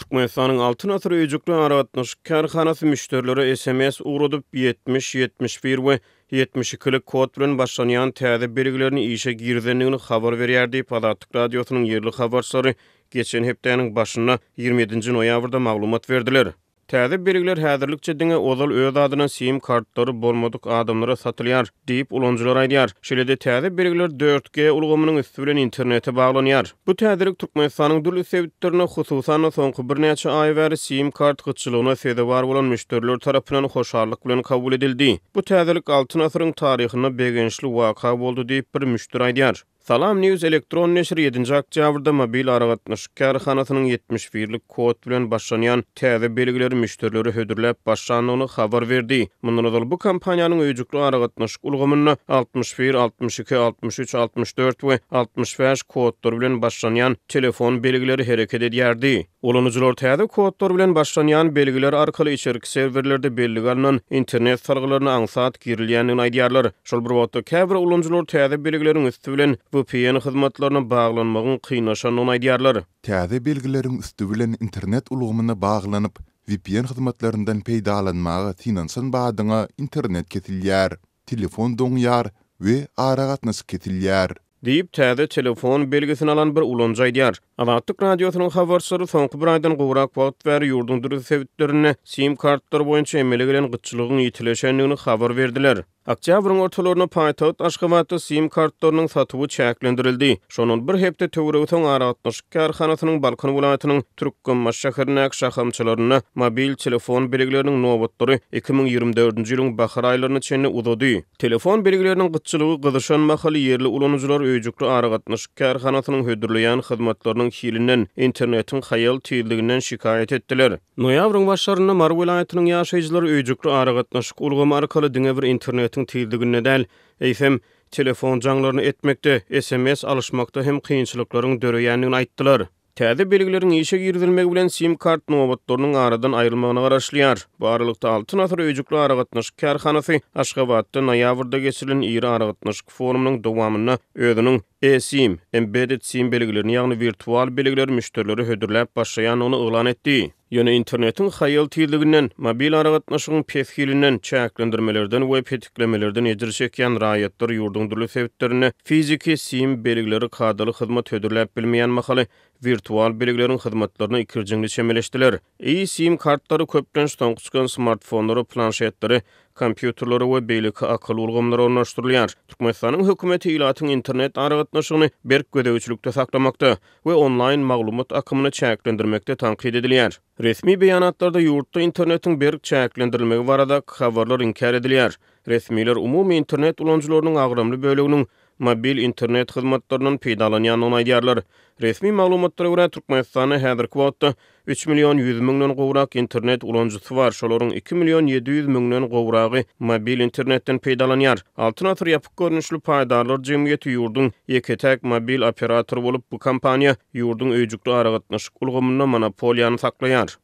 Türkmenistan'ın Altın Asır öýjükli aratnaş kärhanasy müşterileri SMS uğradyp 70-71 we 72'lik kod bilen başlanýan täze belgilerini işe girdenligini habar berýär diýip Azatlyk radiosynyň ýerli habarçylary geçen hepdeniň başyna 27 noýabrda maglumat berdiler. Täze belgiler häzirlikçe diňe ozal öz adyna sim kartlary bolmadyk adamlara satylýar diýip ulanjylar aýdýar. Şeýle-de täze belgiler 4G ulgamynyň üstü bilen internete baglanýar. Bu täzelik Türkmenistanyň dürli sebitlerine hususan soňky bir näçe ay bäri sim kart gyçylygyna sebäp bolan müşteriler tarapyndan hoşarlyk bilen kabul edildi. Bu täzelik Altyn asyryň taryhyna begençli waka boldy diýip bir müşteri aýdýar. Salam News elektron neşri 7. oktýabrda mobil aratnaş kärhanasynyň 71'lik kod bilen başlanýan täze belgileri müşterileri hödürläp başlanýanyny habar berdi. Mundan öňe bu kampaniýanyň öýjükli aratnaş ulgamyny 61, 62, 63, 64 we 65 kodlar bilen başlanýan telefon belgileri hereket edýärdi. Ulanyjylar täze kodlar bilen başlanýan belgiler arkaly içerik serwerlerde belli galynan internet sargylaryna aňsat girilýänini aýdýarlar. Şol bir wagtda käbir ulanyjylar täze belgileriň üstü bilen VPN hyzmatlaryna baglanmagyň kynlaşanyny aýdýarlar. Täze belgileriň üstü bilen internet ulgamyna baglanyp VPN hyzmatlaryndan peýdalanmagy tinansan badyňa internet ketilýär, telefon doňýar we aragatnasy ketilýär diýip täze telefon belgisini alan bir ulanjy aýdýar. Azatlyk radiosynyň habarçylary soňky bir aýdan gowrak wagt bäri ýurdun dürli sebitlerine sim kartlar boýunça emele gelen gyçylygyň ýitileşenligini habar berdiler. Oktýabryň ortalaryna paýtagat Aşgabatda sim kartlarynyň satyby çäklendirildi. Şonun bir hepde töweregden aratnaş kärhanasynyň Balkan welaýatynyň Türkmenbaş şäherine şahamçylaryna mobil telefon belgileriniň nowatlary 2024-nji ýylyň bahar aýlaryna çenli uzady. Telefon belgileriniň gyçylygy gyzyşan mahaly ýerli ulanjylar öýjükli aratnaş kärhanasynyň hödürleýän hyzmatlarynyň hilinden internetiň haýal tüýliginden şikayet etdiler. Noýabryň başlaryna Mar welaýatynyň ýaşaýjylary öýjükli aratnaş ulgamy arkaly diňe bir internet tüýligine däl, eýsem telefon jaňlaryny etmekde, SMS alışmakda hem kynçylyklaryň döreýänligini aýtdylar. Täze belgilerin işe girdilmegi bilen sim kart nowatlarynyň aradan aýrylmagyna garaşlýar. Bu aralykda Altyn Asır öýjükli aragatnaş kärhanasy Aşgabatda noýabrda geçirilen iri aragatnaş forumynyň dowamyna özüniň eSIM, embedded SIM belgilerini ýagny virtual belgiler müşterileri hödürläp başlaýanyny oglan etdi. Ýöne internetiň haýal tüýliginden, mobil aragatnaşyň peshilinden, çäklendirmelerden we petiklemelerden ejir çekýän raýatlar ýurdun dürli sebitlerine fiziki sim belgileri kadaly hyzmat hödürläp bilmeýän mahaly virtual belgileriň hyzmatlaryna ikirjiňli çemeleşdiler. eSIM kartlary köpden soňky çykan smartfonlary, planşetleri, kompýuterlary we beýleki akaly ulgamlary ornaşdyrylýar. Türkmenistanyň hökümeti ilatyň internet aragatnaşygyny berk gödäwçilikde saklamakda we online maglumat akymyny çäklendirmekde tankid edilýär. Resmi beýanatlarda ýurtda internetiň berk çäklendirilmegi barada habarlar inkar edilýär. Resmiler umumy internet ulanjylarynyň agramly böleginiň mobil internet hyzmatlarynyň peýdalanýanyny aýdýarlar. Resmi maglumatlara görä Türkmenistanyň häzirki wagtda 3 milyon 100 miňden gowrak internet ulanjysy bar. Şolaryň 2 milyon 700 miňden gowragy mobil internetden peýdalanýar. Altyn Asır ýapyk görnüşli paýdarlar jemgyýeti ýurdun ýeketäk mobil operatory bolup bu kompaniýa ýurdun öýjükli aragatnaşyk ulgamyna monopoliýany saklaýar.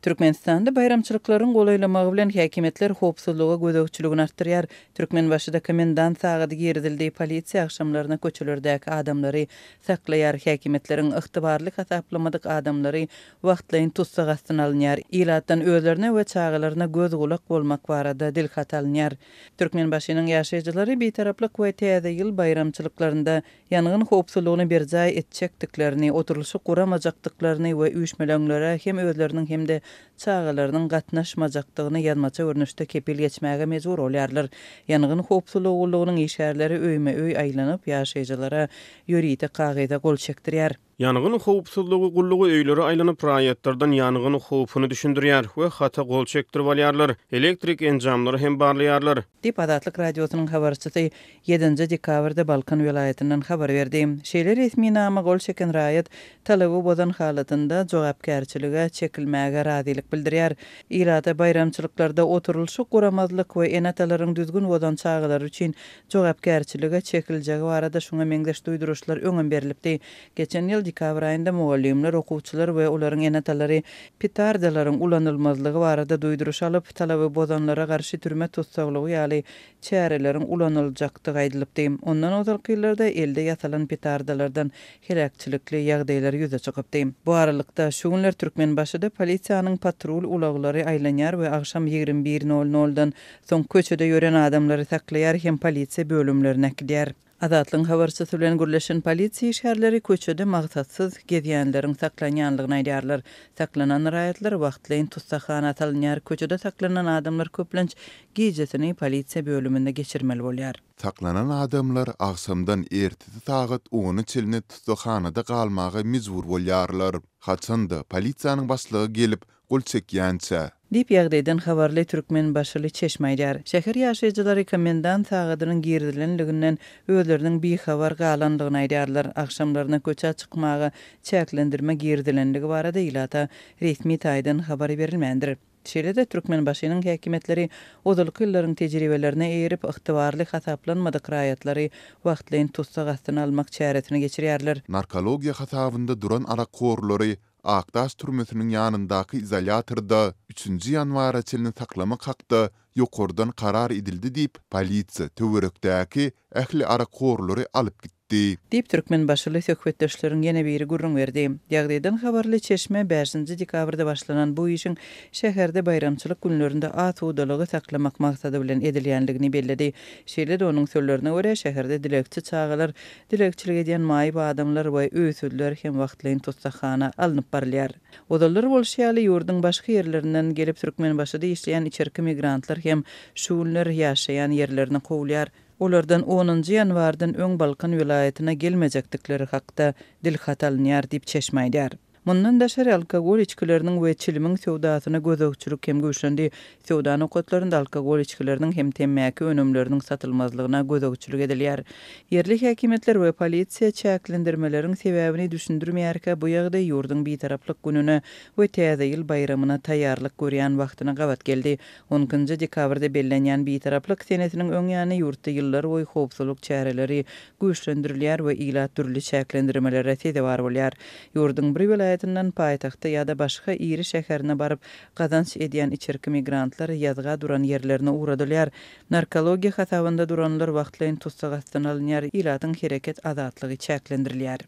Türkmenistanda bayramçylyklaryň golaýlamagy bilen häkimetler howpsuzlygy gödäwçiligini artdyrýar. Türkmenbaşyda komendant sagydy girdildi. Polisiýa akşamlaryna köçelerdäki adamlary saklaýar. Häkimetleriň ygtybarly hasaplamadyk adamlary wagtlaýyn tutsak astyna alynýar. Ilatdan özlerine we çağalaryna göz gulak bolmak barada dilhat alynýar. Türkmenbaşynyň ýaşaýjylary betaraplyk we täze ýyl bayramçylyklaryna ýangyn howpsuzlygyny berjäy etjekdiklerini, oturulşy kuramajakdyklaryny we üýşmeleňlere hem özleriniň hem de çağalarynyň gatnaşmajakdygyny ýazmaça görnüşde kepil geçmäge mejbur bolýarlar. Ýangyn howpsuzlygynyň işärleri öýme-öý aýlanyp ýaşaýjylara ýörite kagyda gol çekdirýär. Ýangyn howpsuzlygy gullugy öýleri aýlanyp raýatlardan ýangyn howpyny düşündirýär we hata gol çekdirip alýarlar. Elektrik enjamlary hem barlaýarlar. Dip Azatlyk radiosynyň habarçysy 7 dekabrda Balkan welaýatynyň habar berdi. Şeýle resmi nama gol çeken raýat talaby bozan halatynda jogapkärçilige çekilmäge razylyk bildirýär. Ilata bayramçylyklarda oturulşy guramazlyk we enatalaryň düzgün bozan çağalary üçin jogapkärçilige çekiljegi barada şuňa meňdeş duýduruşlar öňe berilipdi. Geçen ýyl dekabr ayında muallimler, okuwçylar we olaryň enatalary petardalaryň ulanylmazlygy barada duýduruş alyp talaby bozanlara garşy türme tutsaglygy ýaly çäreleriň ulanyljakdygy aýdylypdy. Ondan ozalky ýyllarda elde ýasalan petardalardan helakçylikli ýagdaýlar ýüze çykypdy. Bu aralykda şu günler Türkmenbaşyda polisiýanyň patrul ulaglary aýlanýar we akşam 21:00-dan soň köçede ýören adamlary saklaýar hem polisiýa bölümlerine gidýär. Azatlyň habarçysy bilen gürleşen polisiýa şäherleri köçede magsatsız gezýänleriň saklanýanlygyny aýdýarlar. Saklanan raýatlar wagtlaýyn tutsakana salynýar. Köçede saklanan adamlar köplenç gijesini polisiýa bölüminde geçirmeli bolýar. Saklanan adamlar akşamdan ertesi saat 10 çeline tutsakanada kalmağa mecbur bolýarlar. Haçanda polisiýanyň başlygy gelip gol çekýänçä Dip ýagdaýdan habarly Türkmenbaşyly çeşmeýdär. Şäher ýaşaýjylary komendant sagadynyň girdilenliginden özleriniň bihabar galandygyny aýdýarlar. Akşamlaryna köçe çykmagy çäklendirme girdilenligi barada ýylata resmi taýdan habar berilmändir. Şeýle-de Türkmenbaşynyň häkimetleri ozalky ýyllaryň tejribelerine eýerip ygtybarly hasaplanmadyk raýatlary wagtlaýyn tutsak astyna almak çäresine geçirýärler. Narkologiya hasabynda duran arakorlary Aktaş türmesiniň ýanyndaky izolatorda 3 ýanwara çelini saklamak hakda ýokurdan karar edildi diýip polisiýa töwerekdäki ähli arakorlary alyp gitdi. Dip Türkmenbaşyly söhbetdeşleriň ýene biri gurrun berdi. Ýagdaýdan habarly Çeşme 5-nji dekabrda başlanan bu işin şäherde bayramçylyk günlerinde atudalygy saklamak maksady bilen edilýänligini belledi. Şeýle-de onuň sözlerine görä şäherde dilekçi çağalar, dilekçilik edýän maýyp adamlar we öýsüdler hem wagtlaýyn tutsakana alınıp barylýar. Odallar bolşýaly ýurduň başga ýerlerinden gelip Türkmenbaşyda işleýän içerki migrantlar hem şu günler ýaşaýan ýerlerine gowulýar. Olardan 10-njy ýanwardan öň Balkan vilayatyna gelmejekdikleri hakda dilhat alynýar diýip çeşmeýdär. Mundan daşary alkogol içkileriniň we çilimiň sowdasyna gözegçilik hem güýçlendi. Sowda nokatlarynda alkogol içkileriniň hem temmäki önümleriniň satylmazlygyna gözegçilik edilýär. Yerli häkimetler we polisiýa çäklendirmeleriň sebäbini düşündirmeýärkä bu ýagdaý ýurduň bitaraplyk gününe we täze ýyl bayramyna taýýarlyk görýän wagtyna gabat geldi. 10-njy dekabrda bellenýän bitaraplyk senetiniň öňýany ýurtda ýyllar boýy howpsuzlyk çäreleri güýçlendirilýär we ila türli çäklendirmelere sebäp bolýar. Ýurduň bir vilayetinden paýtagta ýa-da başga iri şäherine baryp gazanç edýän içerki migrantlar ýazga duran ýerlerine uğradylýar. Narkologiya hasabynda duranlar wagtlaýyn tutsak astyna alynýar, ilatyň hereket azatlygy çäklendirilýär.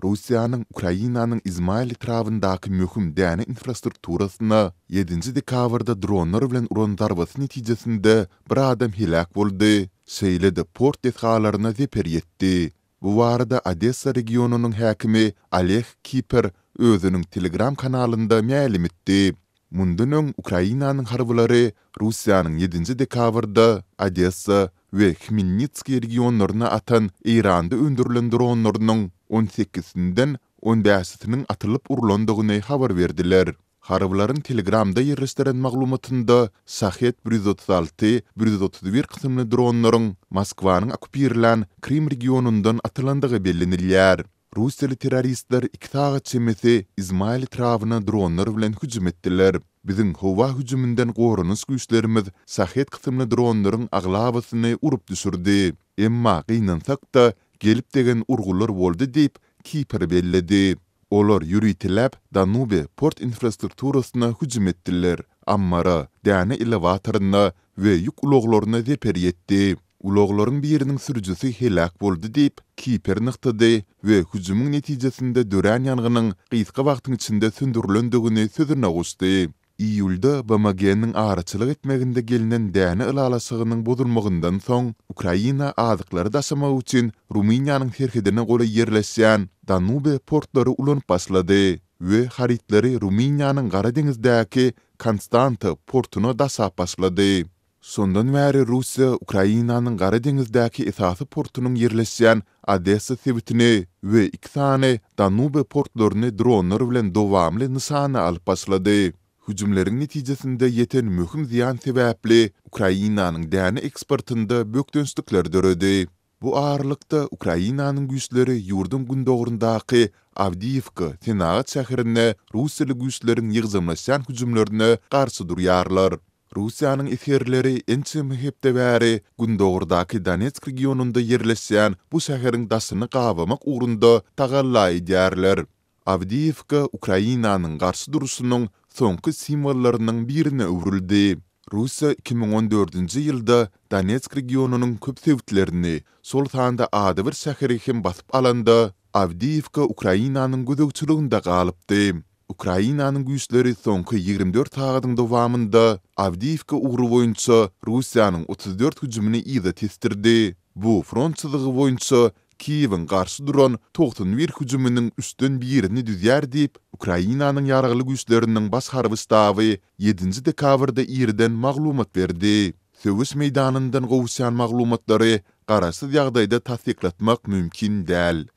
Russiýanyň Ukrainanyň Izmail etrafyndaky möhüm däne infrastrukturasyna 7-nji dekabrda dronlar bilen uran darbaty netijesinde bir adam helak boldy. Şeýle-de port dehgalaryna zeper ýetdi. Bu barada Odessa regionunyň häkimi Oleg Kiper özüniň Telegram kanalynda ma'lum etdi. Mundan öň Ukrainanyň harbylary Russiýanyň 7-nji dekabrda Odessa we Khmelnytski regionlaryna atan Iranda öndürilen dronlarynyň 18-sinden 15-siniň atylyp urulandygyny habar berdiler. Harbılaryň Telegramda ýerleşdiren maglumatynda Shahed 136-131 kysymly dronlaryň Moskwanyň okupirlan Krim regionundan atylandygy bellenilýär. Russiýaly terroristler 2 sagat çemesi Izmail etrawyna dronlar bilen hüjüm etdiler. Biziň howa hüjümünden gorunuş güýçlerimiz Shahed kysymly dronlaryň aglabasyny urup düşürdi. Emma gynansak-da gelip degen urgular boldy diýip Kiper belledi. Olar ýürütilip Danube port infrastrukturasyna hüjüm etdiler. Ammara däne elewatoruna we ýük ulaglaryna zeper ýetdi. Ulaglaryň biriniň sürüjüsi helak boldy diýip Kiper nykdy we hüjümüň netijesinde dören ýangynyň gysga wagtyň içinde söndürilendigini sözüne goşdy. İýulda BMG-niň araçylyk etmeginde gelinen däne ılalaşygynyň bozulmagyndan soň Ukraina azyklary daşamak üçin Ruminiýanyň serhedine gola ýerleşýän Danube portlary ulanyp başlady we haritlary Ruminiýanyň Gara deňizdäki Konstanta portuna daşap başlady. Sondan bäri Russiýa Ukrainanyň Gara deňizdäki esasy portunyň ýerleşýän Odessa sebitini we 2 sany Danube portlaryny dronlar bilen dowamly nysana alyp başlady. Hüjümleriň netijesinde ýeten möhüm ziýan sebäpli Ukrainanyň däne eksportynda bökdönçlikler döredi. Bu ağırlykda Ukrainanyň güýçleri ýurdun gündogrundaky Avdiivka, Senagat şäherine Russiýaly güýçleriň ýygzamlaşan hüjümlerine garşy durýarlar. Russiýanyň eserleri ençe mühipde bäri Gündogurdaky Donetsk regionunda yerleşýän bu şäheriň daşyny gabamak ugrunda tagallay edýärler. Avdiivka Ukrainanyň garşy duruşynyň soňky simwollarynyň birine öwrüldi. Russiýa 2014-nji ýylda Donetsk regionunyň köp sewtlerini, sol tanda ady bir şäheri hem basyp alanda, Avdiivka Ukrainanyň gödökçüliginde galypdy. Ukrainanyň güýçleri soňky 24 sagatyň dowamında Avdiivka ugru boýunça Russiýanyň 34 hüjümini ýa-da testirdi. Bu front çyzygy boýunça Kiýewiň garşy duran 91 hüjüminiň üstün birini düzýär diýip Ukrainanyň ýaragly güýçleriniň baş harby staby 7-nji dekabrda ýerden maglumat berdi. Söwüş meýdanyndan gowuşan maglumatlary garaşsyz ýagdaýda tasdiklatmak mümkin däl.